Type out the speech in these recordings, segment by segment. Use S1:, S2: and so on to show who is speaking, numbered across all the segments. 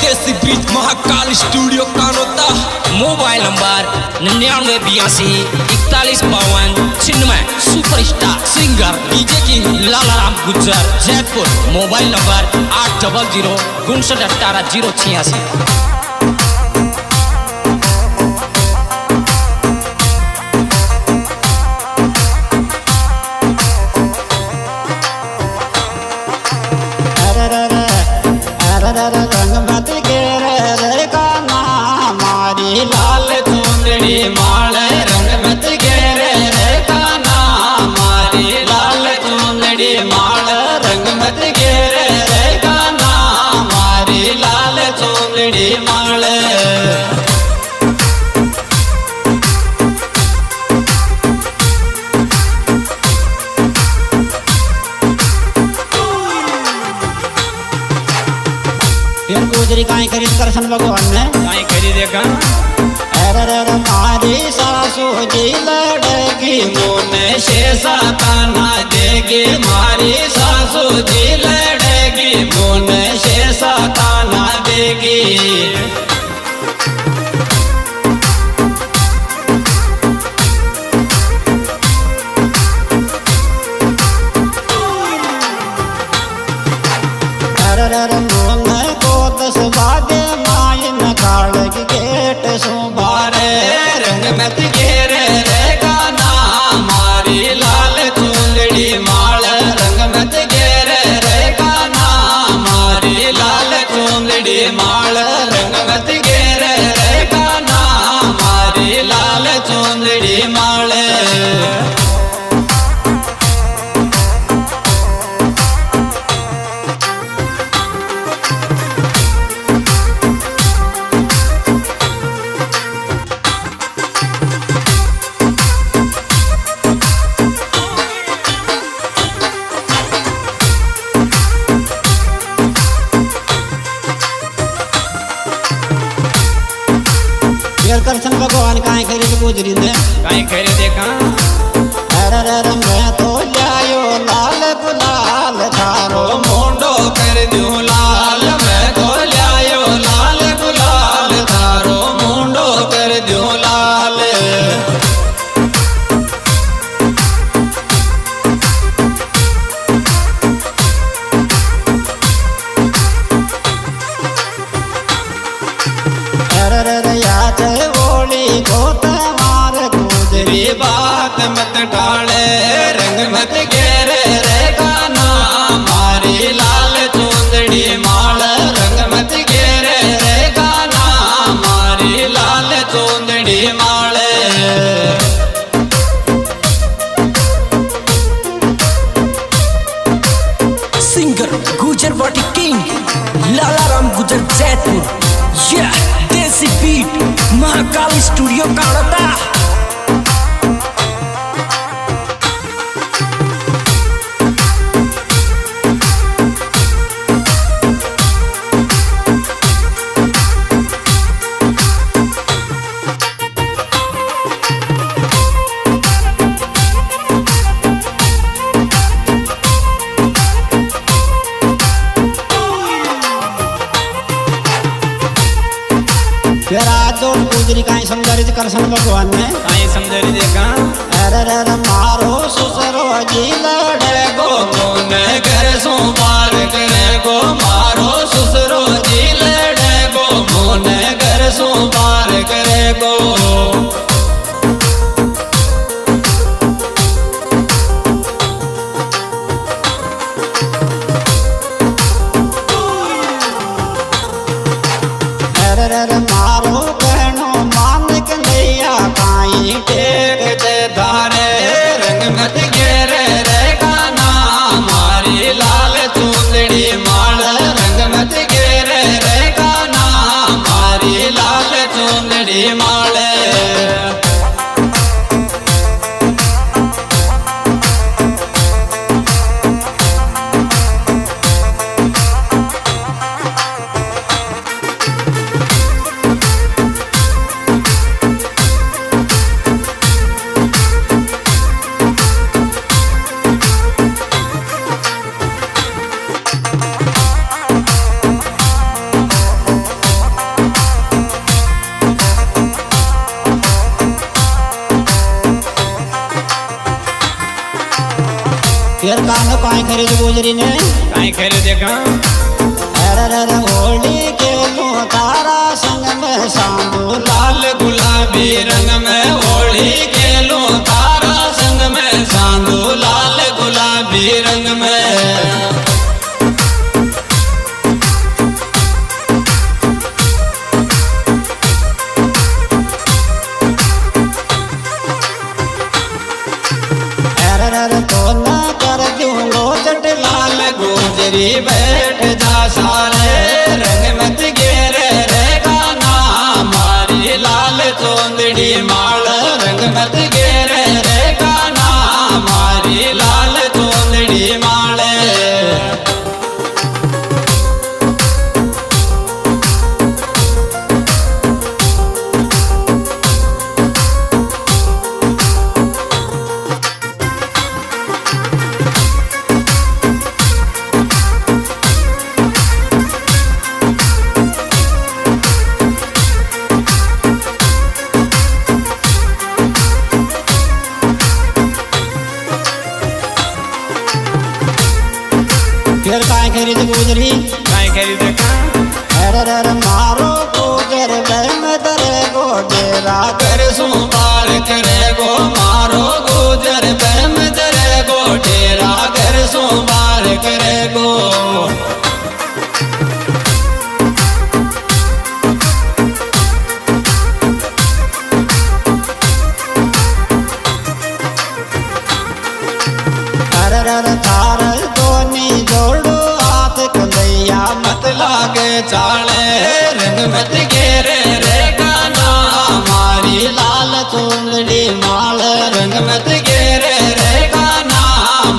S1: देसी beat Mahakal studio Kanota.
S2: Mobile number 998241 Chinmay superstar singer DJ king Lalaram Gujjar Jaipur. Mobile number 8005918086।
S3: रंग मत गेरे रे काना मारी लाल चुंदड़ी माल। रंग मत गेरे रे काना मारी लाल चुंदड़ी माल। रंग मत गेरे रे काना मारी लाल चुंदड़ी माल। गुजरी काई करी कृष्ण भगवान ने
S2: काई करी देखा।
S3: अरे मारी सासू जी लड़ेगी मोने शेषा ताना देगी। मारी सासू जी लड़ेगी मोने शेषा ताना देगी। अरे मोने दस बागे मायन कालग गेट सुबारे। रंग मत गेरे रे गाना मारी लाल चुंदड़ी माल। रंग मत गेरे रे गाना मारी लाल चुंदड़ी माल। रंग मत गेरे रे गाना मारी लाल चुंदड़ी माल। कृष्ण भगवान काई करे गुजरी ने
S2: काई करे देखा।
S3: अरे मैं तो लायो लाल गुलाल थारो मोंडो कर दूं लाल। मैं तो लायो लाल गुलाल थारो मोंडो कर दूं लाल। अरे याद बोली को तमार गुजरी बात मत टाले। रंग मत गेरे रे गाना मारी लाल चुंदड़ी माल। रंग मत गेरे रे गाना मारी लाल चुंदड़ी माल।
S1: सिंगर गुजर वाटी king Lalaram Gujjar Jaipur. Desi beat Mahakal studio Kanota.
S3: जोन गुजरी काई समझारी कृष्ण भगवान ने
S2: काई समझारी देखा।
S3: अरे मारो सुसरो जी लड़े गो मोने घर सो पार करे गो। मारो सुसरो जी लड़े गो मोने घर सो पार करे गो। अरे मारो कहनो मानक नैया काई टेक ते धारे। रंग मत गेरे रे गाना मारी लाल चुंदड़ी माल। रंग मत गेरे रे गाना मारी लाल चुंदड़ी माल। काई खरीद गुजरी ने
S2: काई खरीद देखा
S3: अरे होली खेलूं तारा संग में सांदू
S2: लाल गुलाबी रंग में होली खेलूं तारा संग में सांदू लाल गुलाबी रंग में
S3: तो न कर दूंगो चट लाल गुजरी बैठ जा सारे रंग मत गेरे रे गाना मारी लाल चोंदड़ी माल रंग मत गेरे रे गाना मारी लाल चोंदड़ी माले फिर काई खरीद गुजरी
S2: काई खरीद देखा
S3: अरे मारो गुजर में तेरे गो डेरा कर सुबार करे गो मारो गुजर में तेरे गो डेरा कर सुबार करे गो अरे थार दोनी जोड़ो हाथ कलैया मत लागे चाले रंग मत गेरे रे गाना मारी लाल चुंदड़ी माल रंग मत गेरे रे गाना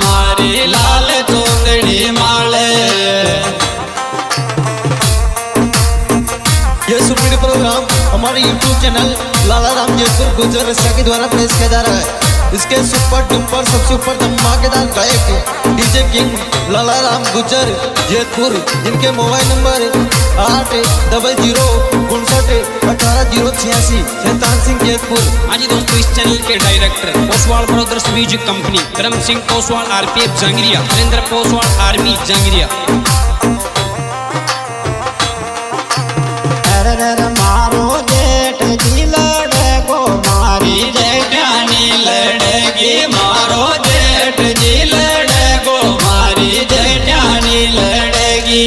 S3: मारी लाल चुंदड़ी माले
S4: ये सुपीड प्रोग्राम हमारे YouTube चैनल लाला राम जयपुर गुजर रसिया के द्वारा पेश किया जा रहा है। इसके सुपर डुपर सबसे ऊपर धमाकेदार गायक डीजे किंग लाला राम गुजर जयपुर, जिनके मोबाइल नंबर 8000591886 शैतान सिंह जयपुर।
S2: हाँ जी दोस्तों, इस चैनल के director Poswal brothers music company, करम सिंह पोसवाल RPF जंगरिया, नरेंद्र पोसवाल आर्मी जंगरिया।
S3: मारो जेठ जी लड़े गो मारी जेठानी लड़ेगी मारो जेठ जी लड़े गो मारी जेठानी लड़ेगी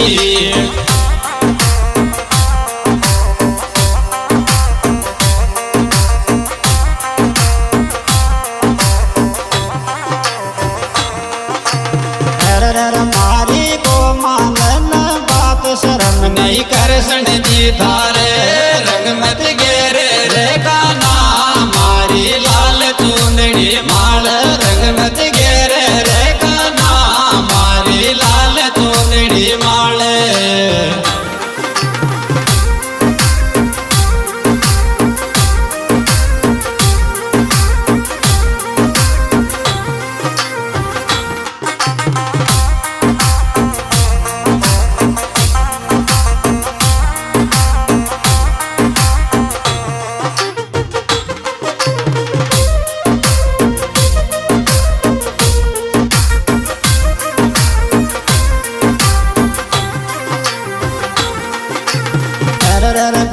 S3: मारी को मांगन बात शर्म नहीं कर सन जी थारे रंग मत गेरे रे गाना मारी लाल चुंदड़ी माल रंग मत गेरे रे गाना मारी लाल चुंदड़ी माले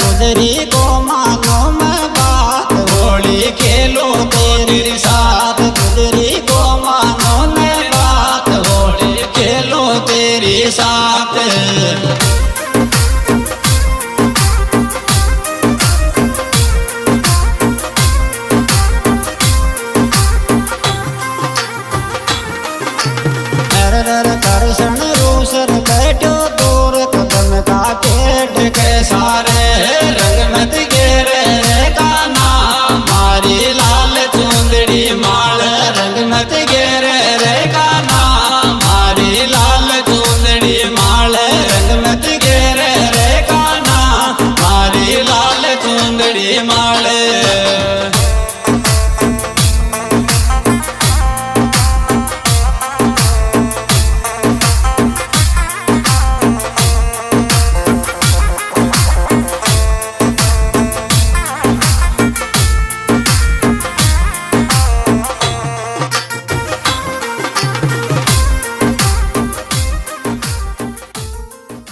S3: गुजरी को मानो मैं बात होली खेलो तेरी साथ गुजरी को मानो मैं बात होली खेलो तेरी साथ